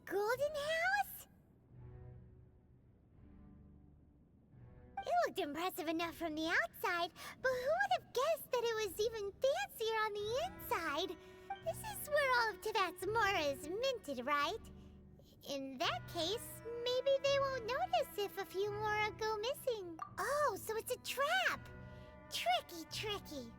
golden house? It looked impressive enough from the outside, but who would have guessed that it was even fancier on the inside? This is where all of Teyvat's mora is minted, right? In that case, maybe they won't notice if a few mora go missing. Oh, so it's a trap! Tricky, tricky.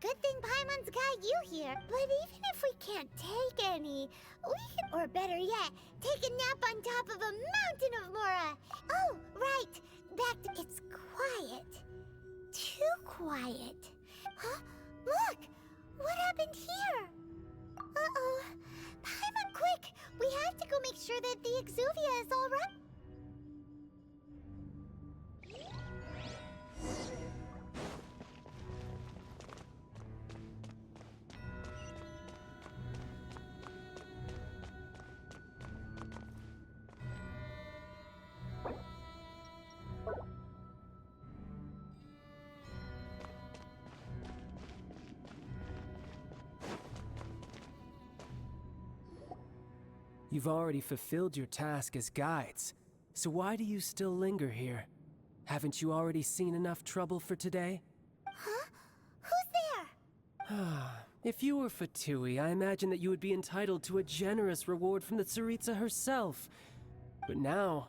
Good thing Paimon's got you here. But even if we can't take any, we can, or better yet, take a nap on top of a mountain of mora. Oh, right. Back to, it's quiet. Too quiet. Huh? Look! What happened here? Uh-oh. Paimon, quick! We have to go make sure that the Exuvia is all right. You've already fulfilled your task as guides, so why do you still linger here? Haven't you already seen enough trouble for today? Huh? Who's there? If you were Fatui, I imagine that you would be entitled to a generous reward from the Tsaritsa herself. But now,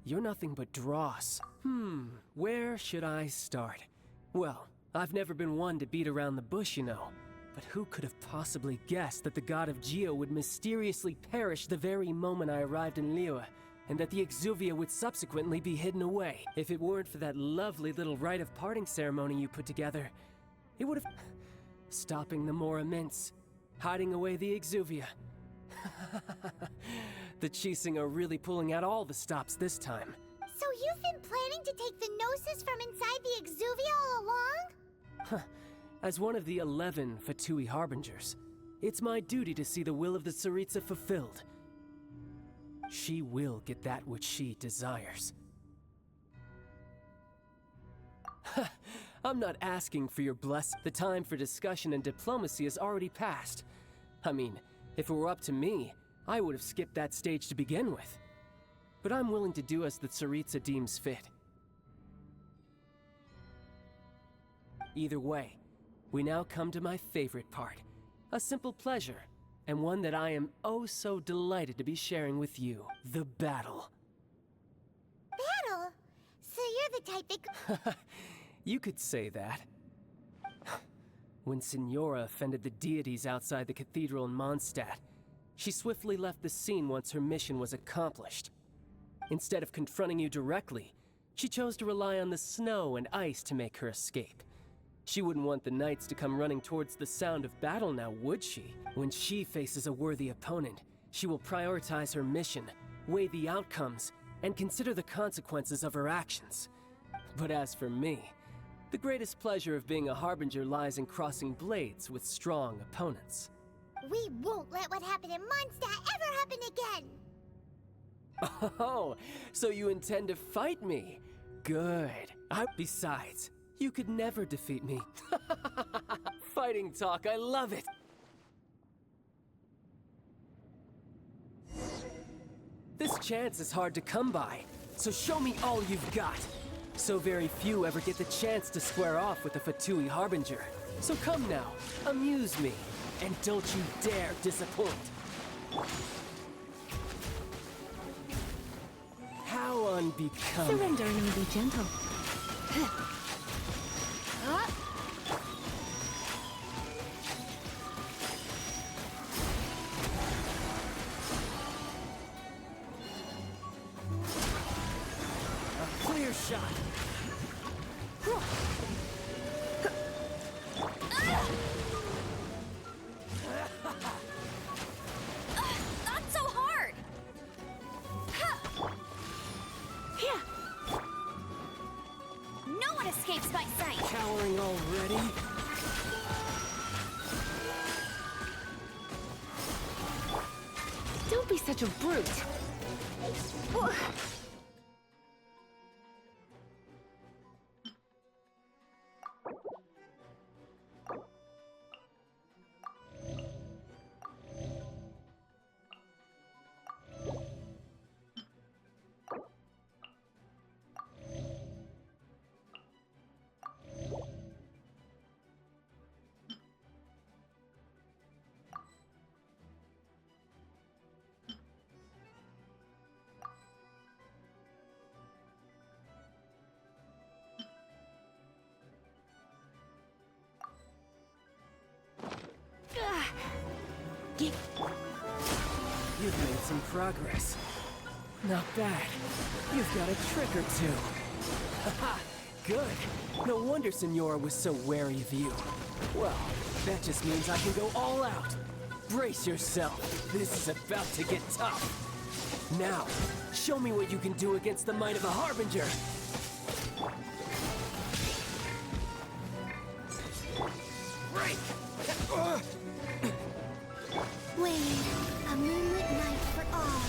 you're nothing but dross. Where should I start? Well, I've never been one to beat around the bush, you know. But who could have possibly guessed that the god of Geo would mysteriously perish the very moment I arrived in Liyue, and that the Exuvia would subsequently be hidden away? If it weren't for that lovely little rite of parting ceremony you put together, it would have... Stopping the Mora Mints, hiding away the Exuvia. The Chising are really pulling out all the stops this time. So you've been planning to take the Gnosis from inside the Exuvia all along? As one of the 11 Fatui Harbingers, it's my duty to see the will of the Tsaritsa fulfilled. She will get that which she desires. I'm not asking for your blessing. The time for discussion and diplomacy has already passed. I mean, if it were up to me, I would have skipped that stage to begin with. But I'm willing to do as the Tsaritsa deems fit. Either way, we now come to my favorite part. A simple pleasure, and one that I am oh so delighted to be sharing with you. The battle. Battle? So you're the type that... You could say that. When Signora offended the deities outside the cathedral in Mondstadt, she swiftly left the scene once her mission was accomplished. Instead of confronting you directly, she chose to rely on the snow and ice to make her escape. She wouldn't want the knights to come running towards the sound of battle now, would she? When she faces a worthy opponent, she will prioritize her mission, weigh the outcomes, and consider the consequences of her actions. But as for me, the greatest pleasure of being a Harbinger lies in crossing blades with strong opponents. We won't let what happened in Mondstadt ever happen again! Oh, so you intend to fight me? Good. Besides, you could never defeat me. Fighting talk, I love it! This chance is hard to come by, so show me all you've got. So very few ever get the chance to square off with a Fatui Harbinger. So come now, amuse me, and don't you dare disappoint. How unbecoming. Surrender and be gentle. A clear shot. Not so hard! Yeah. No one escapes my sight! Cowering already? Don't be such a brute! You've made some progress. Not bad. You've got a trick or two. Haha, good. No wonder Senora was so wary of you. Well, that just means I can go all out. Brace yourself. This is about to get tough. Now, show me what you can do against the might of a Harbinger. Break! Wade, a moonlit night for all.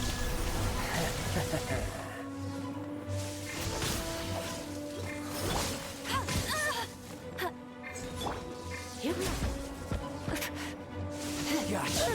Gotcha.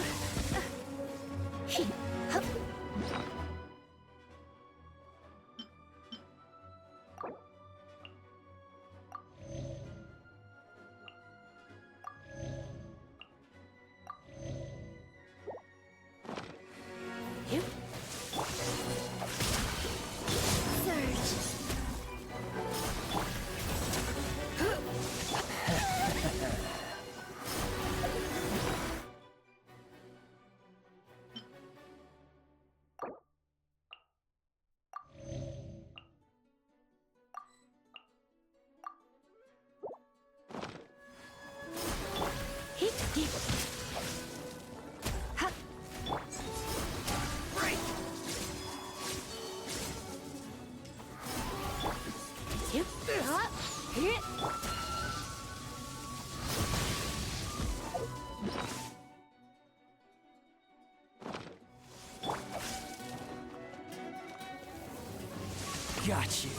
Got you.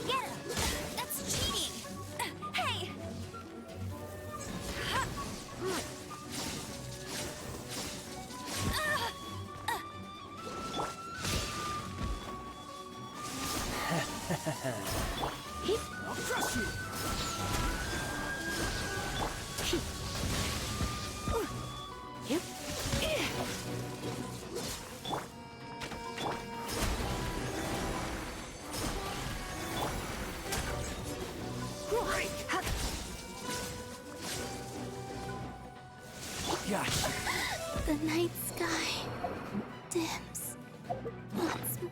Get him! That's cheating! Hey! I'll crush you! Gotcha. The night sky dims once more.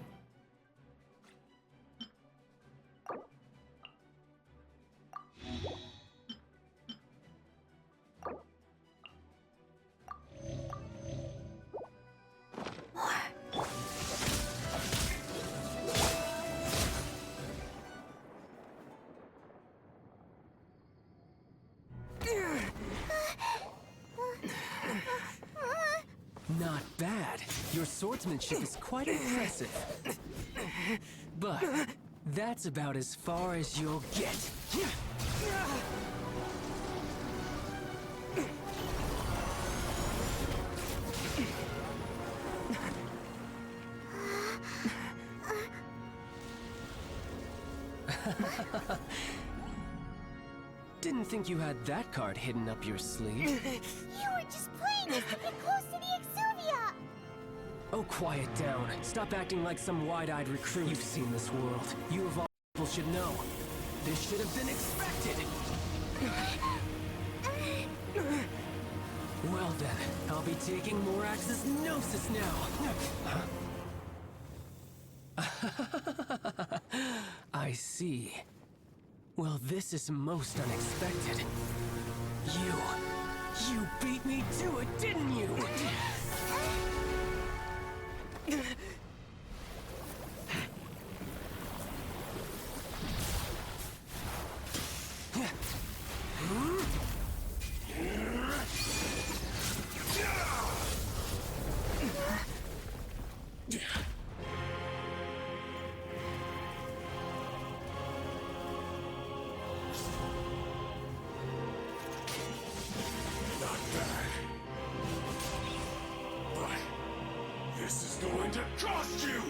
Not bad. Your swordsmanship is quite impressive. But that's about as far as you'll get. Didn't think you had that card hidden up your sleeve. You were just playing us to get close to the Exuvia! Oh, quiet down. Stop acting like some wide-eyed recruit. You've seen this world. You of all people should know. This should have been expected. Well then, I'll be taking Morax's Gnosis now. I see. Well, this is most unexpected. You beat me to it, didn't you? Going to cost you!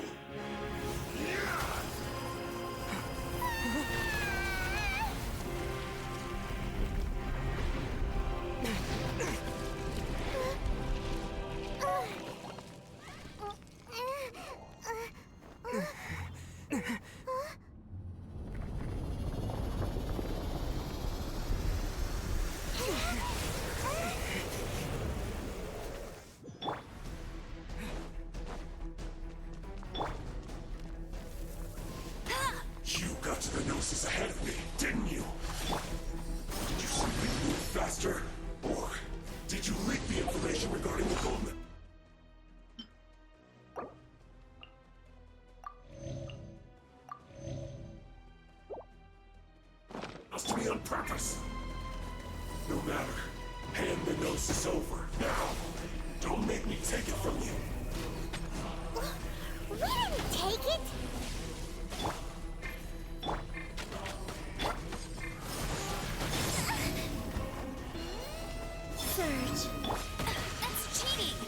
purpose. No matter. Hand the gnosis over, now. Don't make me take it from you. We didn't take it! Surge. That's cheating!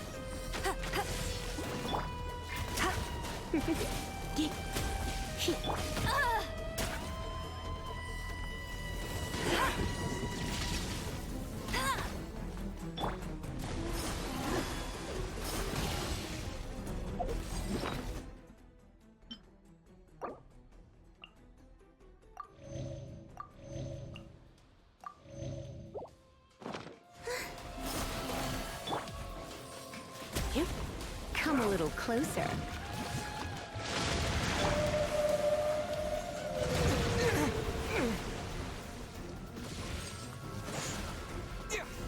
Come a little closer.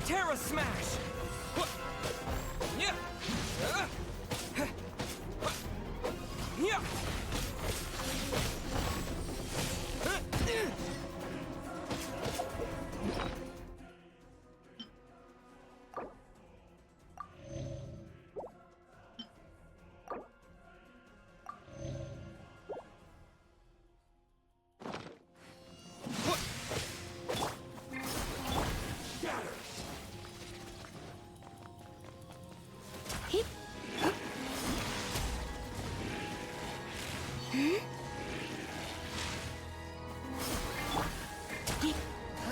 Terra Smash! Yeah! Yeah!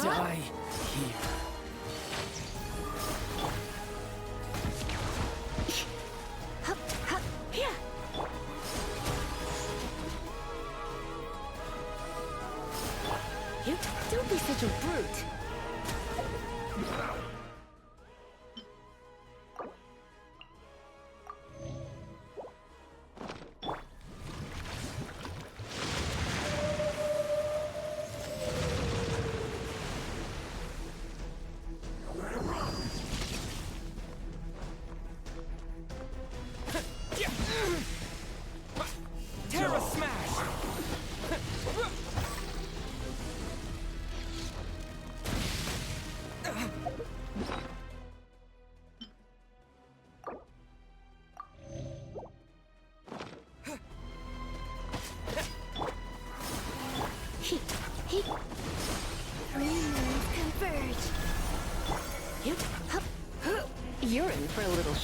Die here. Don't be such a brute. Terra Smash! You're in for a little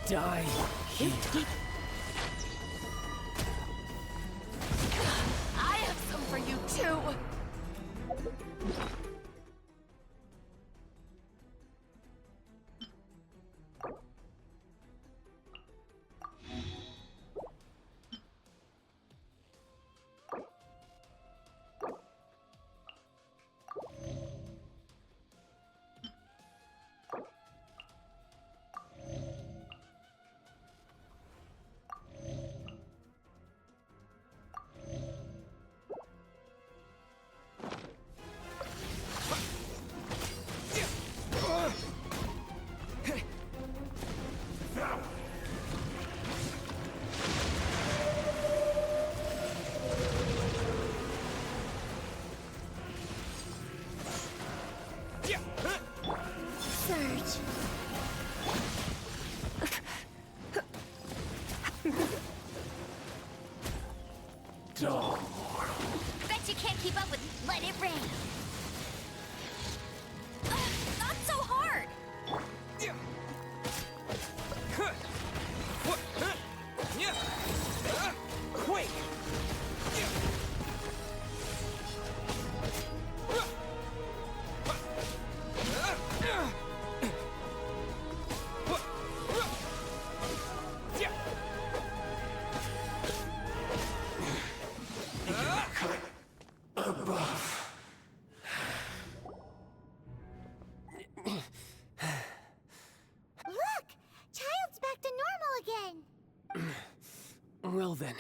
Die here. I have some for you too! Surge. Dull. Bet you can't keep up with Let It Rain! Not so hard! Quake! Look! Child's back to normal again! Well then,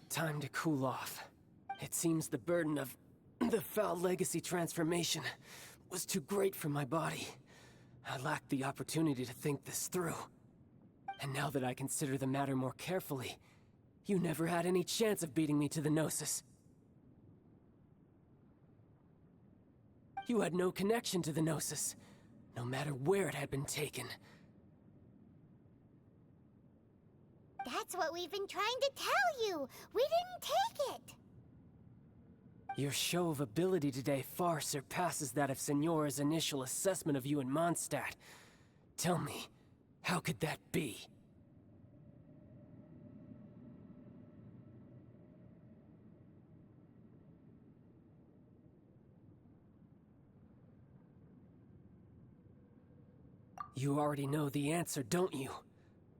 time to cool off. It seems the burden of The foul legacy transformation was too great for my body. I lacked the opportunity to think this through. And now that I consider the matter more carefully, you never had any chance of beating me to the Gnosis. You had no connection to the Gnosis, no matter where it had been taken. That's what we've been trying to tell you! We didn't take it! Your show of ability today far surpasses that of Signora's initial assessment of you in Mondstadt. Tell me, how could that be? You already know the answer, don't you?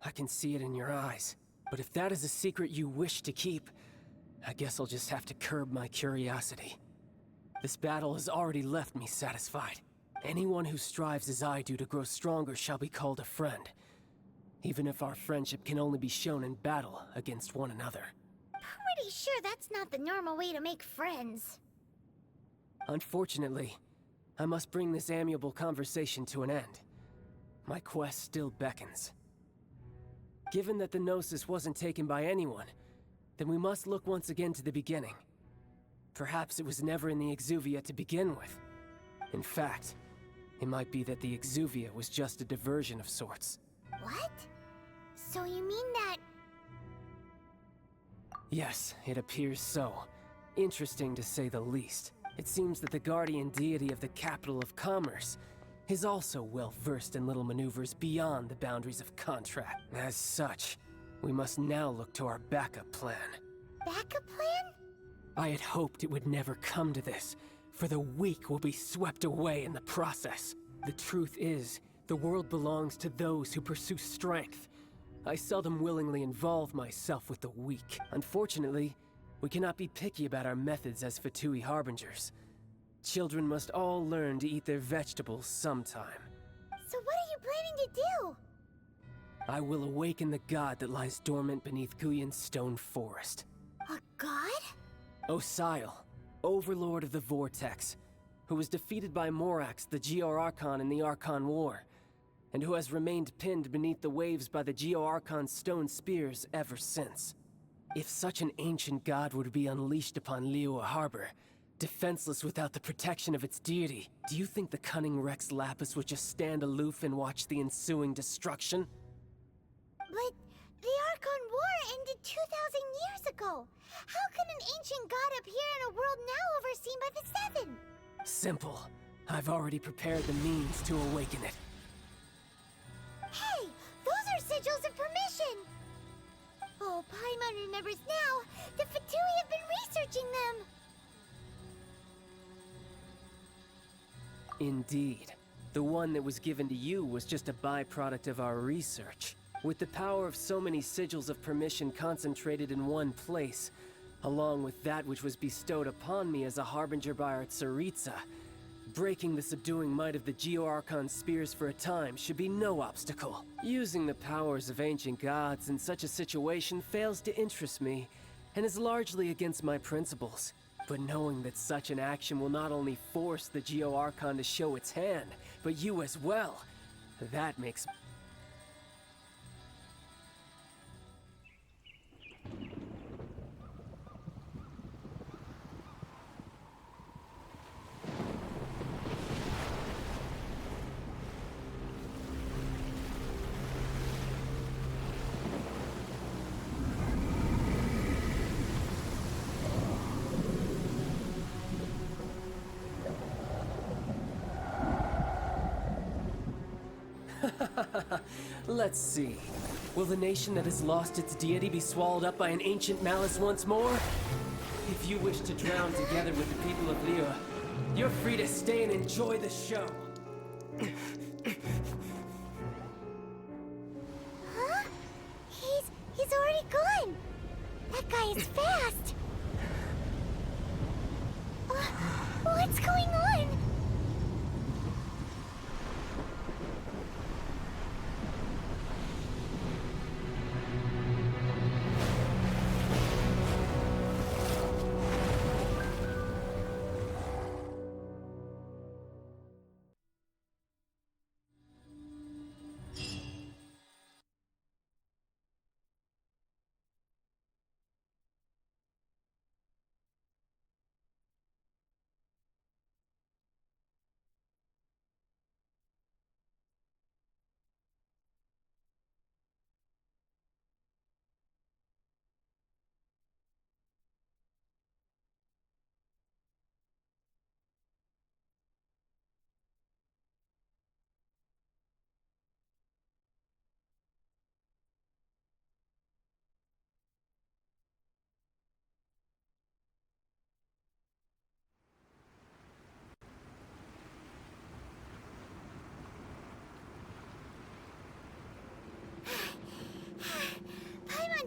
I can see it in your eyes. But if that is a secret you wish to keep, I guess I'll just have to curb my curiosity. This battle has already left me satisfied. Anyone who strives as I do to grow stronger shall be called a friend, even if our friendship can only be shown in battle against one another. Pretty sure that's not the normal way to make friends. Unfortunately, I must bring this amiable conversation to an end. My quest still beckons. Given that the Gnosis wasn't taken by anyone, then we must look once again to the beginning. Perhaps it was never in the Exuvia to begin with. In fact, it might be that the Exuvia was just a diversion of sorts. What? So you mean that... Yes, it appears so. Interesting to say the least. It seems that the guardian deity of the capital of commerce is also well versed in little maneuvers beyond the boundaries of contract. As such, we must now look to our backup plan. Backup plan? I had hoped it would never come to this, for the weak will be swept away in the process. The truth is, the world belongs to those who pursue strength. I seldom willingly involve myself with the weak. Unfortunately, we cannot be picky about our methods as Fatui harbingers. Children must all learn to eat their vegetables sometime. So what are you planning to do? I will awaken the god that lies dormant beneath Guyon's stone forest. A god? Osial, overlord of the Vortex, who was defeated by Morax, the Geo-Archon in the Archon War, and who has remained pinned beneath the waves by the Geo-Archon's stone spears ever since. If such an ancient god were to be unleashed upon Liyue Harbor, defenseless without the protection of its deity, do you think the cunning Rex Lapis would just stand aloof and watch the ensuing destruction? But the Archon War ended 2,000 years ago. How can an ancient god appear in a world now overseen by the Seven? Simple. I've already prepared the means to awaken it. Hey, those are sigils of permission! Oh, Paimon remembers now. The Fatui have been researching them. Indeed. The one that was given to you was just a byproduct of our research. With the power of so many sigils of permission concentrated in one place, along with that which was bestowed upon me as a harbinger by our Tsaritsa, breaking the subduing might of the Geo-Archon spears for a time should be no obstacle. Using the powers of ancient gods in such a situation fails to interest me, and is largely against my principles. But knowing that such an action will not only force the Geo-Archon to show its hand, but you as well, that makes... Let's see. Will the nation that has lost its deity be swallowed up by an ancient malice once more? If you wish to drown together with the people of Liyue, you're free to stay and enjoy the show. Huh? He's already gone. That guy is fast. What's going on?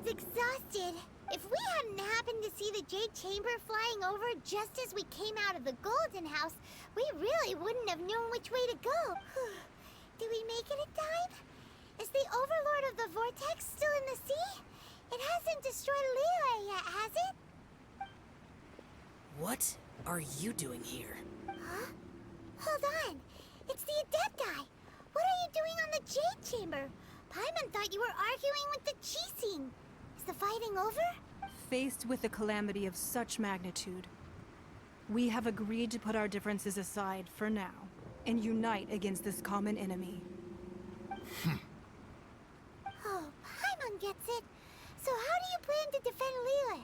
Everyone's exhausted. If we hadn't happened to see the Jade Chamber flying over just as we came out of the Golden House, we really wouldn't have known which way to go. Did we make it in time? Is the Overlord of the Vortex still in the sea? It hasn't destroyed Liyue yet, has it? What are you doing here? Huh? Hold on. It's the Adepti. What are you doing on the Jade Chamber? Paimon thought you were arguing with the Chising. Is the fighting over? Faced with a calamity of such magnitude, we have agreed to put our differences aside for now and unite against this common enemy. Oh, Paimon gets it. So how do you plan to defend Liyue?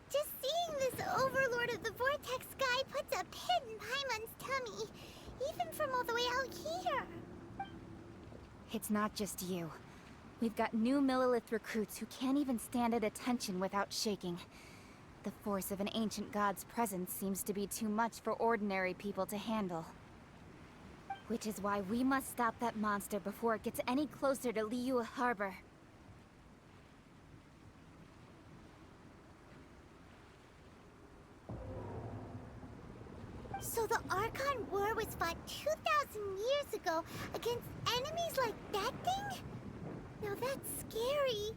Just seeing this Overlord of the Vortex guy puts a pit in Paimon's tummy, even from all the way out here. It's not just you. We've got new Millilith recruits who can't even stand at attention without shaking. The force of an ancient god's presence seems to be too much for ordinary people to handle. Which is why we must stop that monster before it gets any closer to Liyue Harbor. So the Archon War was fought 2,000 years ago against enemies like that thing? Now that's scary.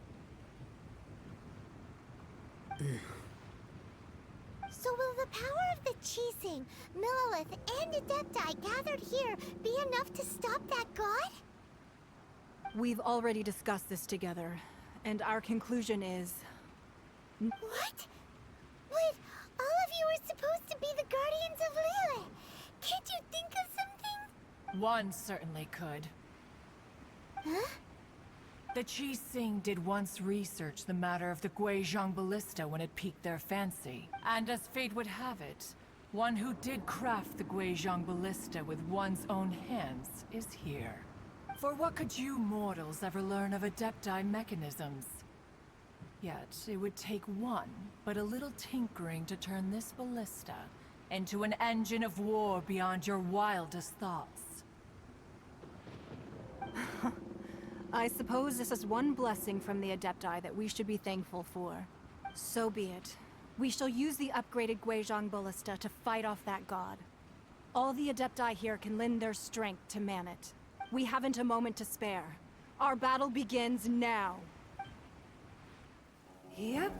So will the power of the Chising, Millilith, and Adepti gathered here be enough to stop that god? We've already discussed this together, and our conclusion is... What? Wait, all of you are supposed to be the guardians of Liyue. Can't you think of something? One certainly could. Huh? The Chising did once research the matter of the Guizhong Ballista when it piqued their fancy. And as fate would have it, one who did craft the Guizhong Ballista with one's own hands is here. For what could you mortals ever learn of Adepti mechanisms? Yet, it would take one, but a little tinkering to turn this ballista into an engine of war beyond your wildest thoughts. I suppose this is one blessing from the Adepti that we should be thankful for. So be it. We shall use the upgraded Guizhong Ballista to fight off that god. All the Adepti here can lend their strength to man it. We haven't a moment to spare. Our battle begins now. Yep.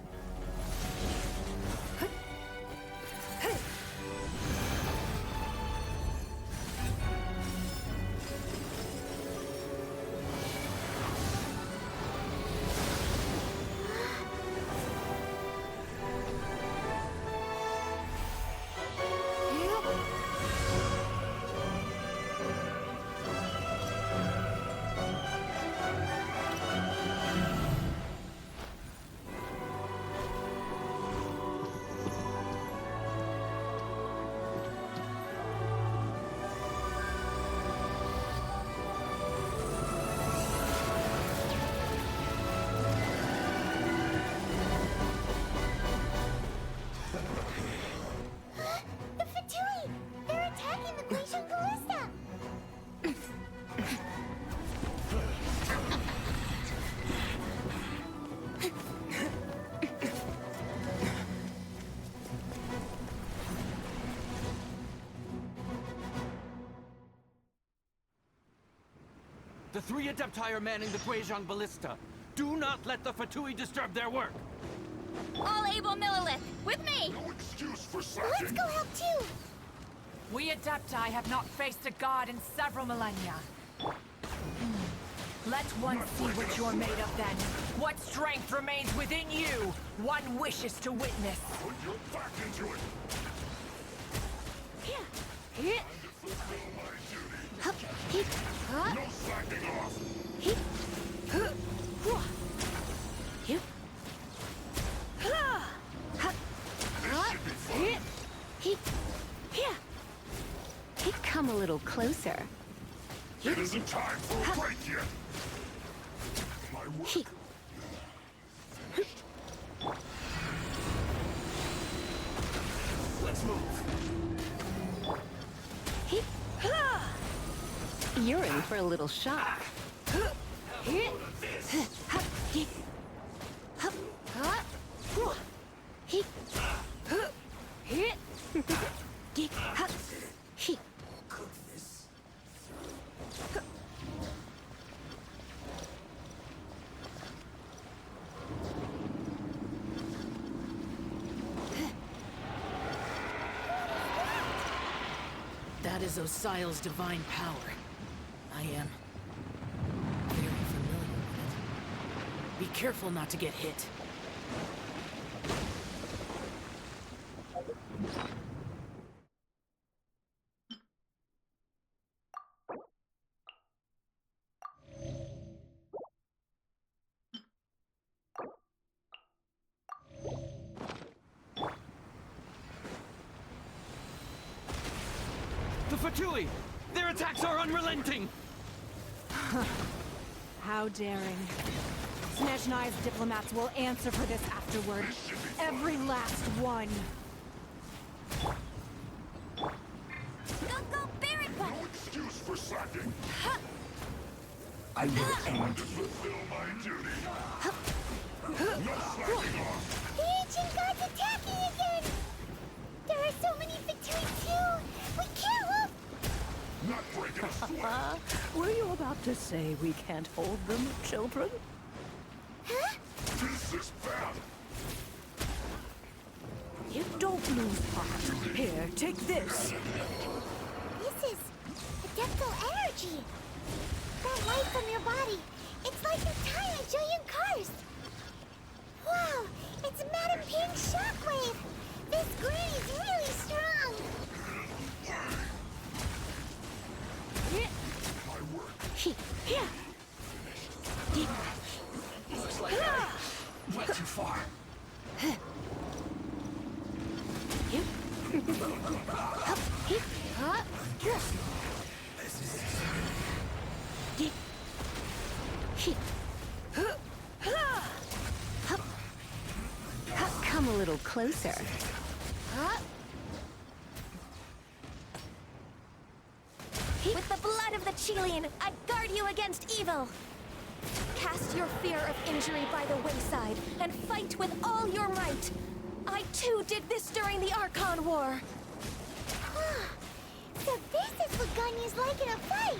The 3 Adepti are manning the Guizhong Ballista. Do not let the Fatui disturb their work. All able Millilith, with me! No excuse for Let's slacking. go help too! We Adepti have not faced a god in several millennia. Let one see what you're made of then. What strength remains within you, one wishes to witness. Put your back into it. Here. Fulfill my duty. Hup, hit, huh? No slacking off. Hit, huh, whoa. Hip, ha, hup, huh, hit, hit, here. Hit, come a little closer. It isn't time for a break yet. My work. Hit. Let's move. Hit, ha. You're in for a little shock. Hit, hup, hit, hup, huh, whoa. Hit, huh, hit, hit, hup, hit. That is Osial's divine power. I am very familiar with it. Be careful not to get hit. The Fatui! Their attacks are unrelenting! How daring. Snezhnai's diplomats will answer for this afterward. Every last one. Go, Barret Butt! No excuse for slacking. I will aim to fulfill my duty. No slacking off. The ancient god's attacking again! There are so many Fatui too! We can't look! Not breaking a sweat. Were you about to say we can't hold them, children? Huh? This is bad. You don't lose heart. Here, take this. This is adeptal energy! That light from your body, it's like you're tying a giant karst! Wow, it's Madame Ping's shockwave! This granny's really strong! My work. Here! Looks like I went too far. Come a little closer. With the blood of the Chilean, I guard you against evil! Cast your fear of injury by the wayside, and fight with all your might! I too did this during the Archon War! So this is what Ganya's like in a fight!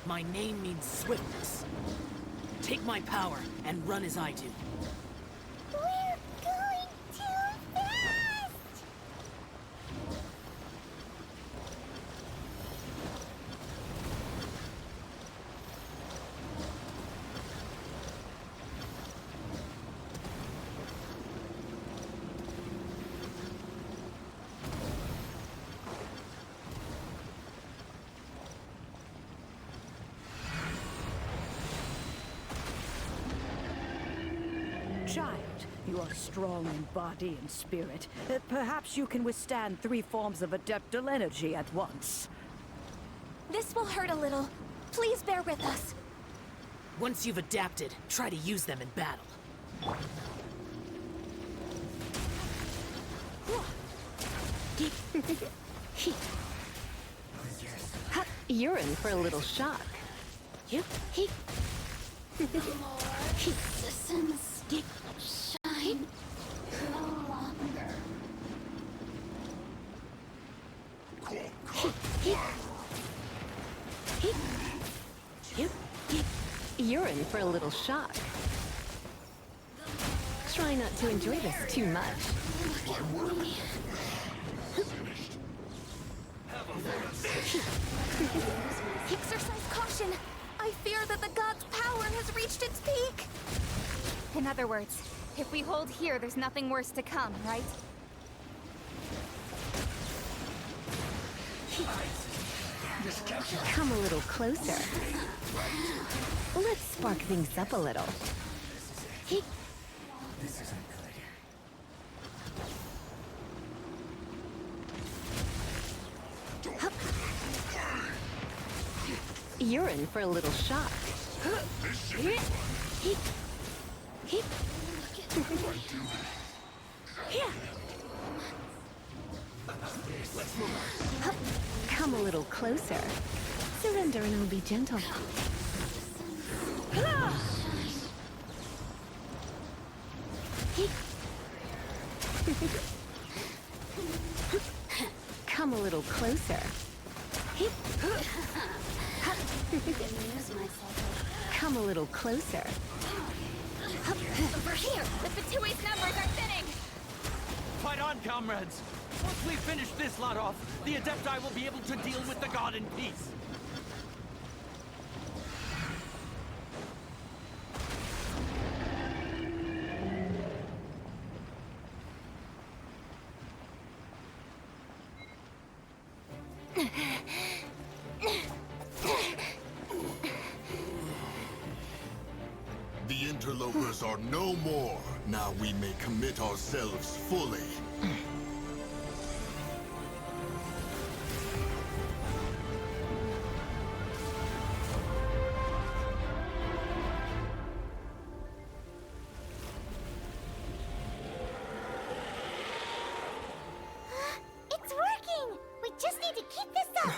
My name means swiftness. Take my power and run as I do. We're going too fast! Child, you are strong in body and spirit. Perhaps you can withstand 3 forms of adeptal energy at once. This will hurt a little. Please bear with us. Once you've adapted, try to use them in battle. You're in for a little shock. Citizens, shine no longer. Cold cut blood. in for a little shock. Try not to enjoy this too much. Exercise caution! I fear that the god's power has reached its peak! In other words, if we hold here, there's nothing worse to come, right? Come a little closer. Let's spark things up a little. This isn't good. You're in for a little shock. Come a little closer. Surrender and I'll be gentle. Come a little closer. Come a little closer. Over here! The Fatui's numbers are thinning! Fight on, comrades! Once we finish this lot off, the Adepti will be able to deal with the god in peace. The interlopers are no more. Now we may commit ourselves fully. It's working! We just need to keep this up!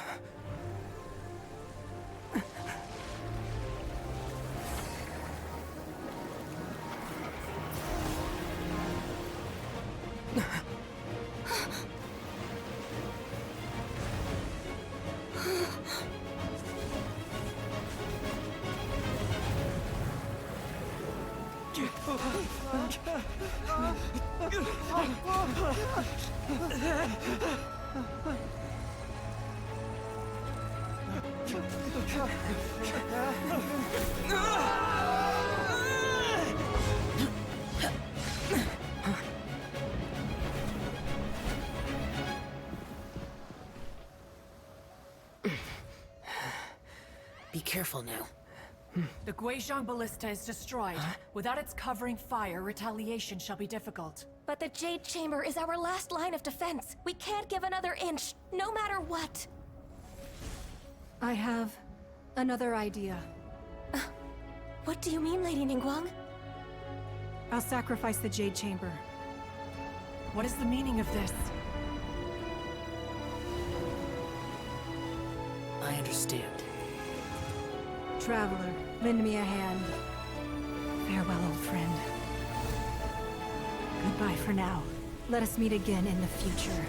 Be careful now. The Guizhong Ballista is destroyed. Without its covering fire, retaliation shall be difficult. But the Jade Chamber is our last line of defense. We can't give another inch, no matter what. I have another idea. What do you mean, Lady Ningguang? I'll sacrifice the Jade Chamber. What is the meaning of this? I understand. Traveler, lend me a hand. Farewell, old friend. Goodbye for now. Let us meet again in the future.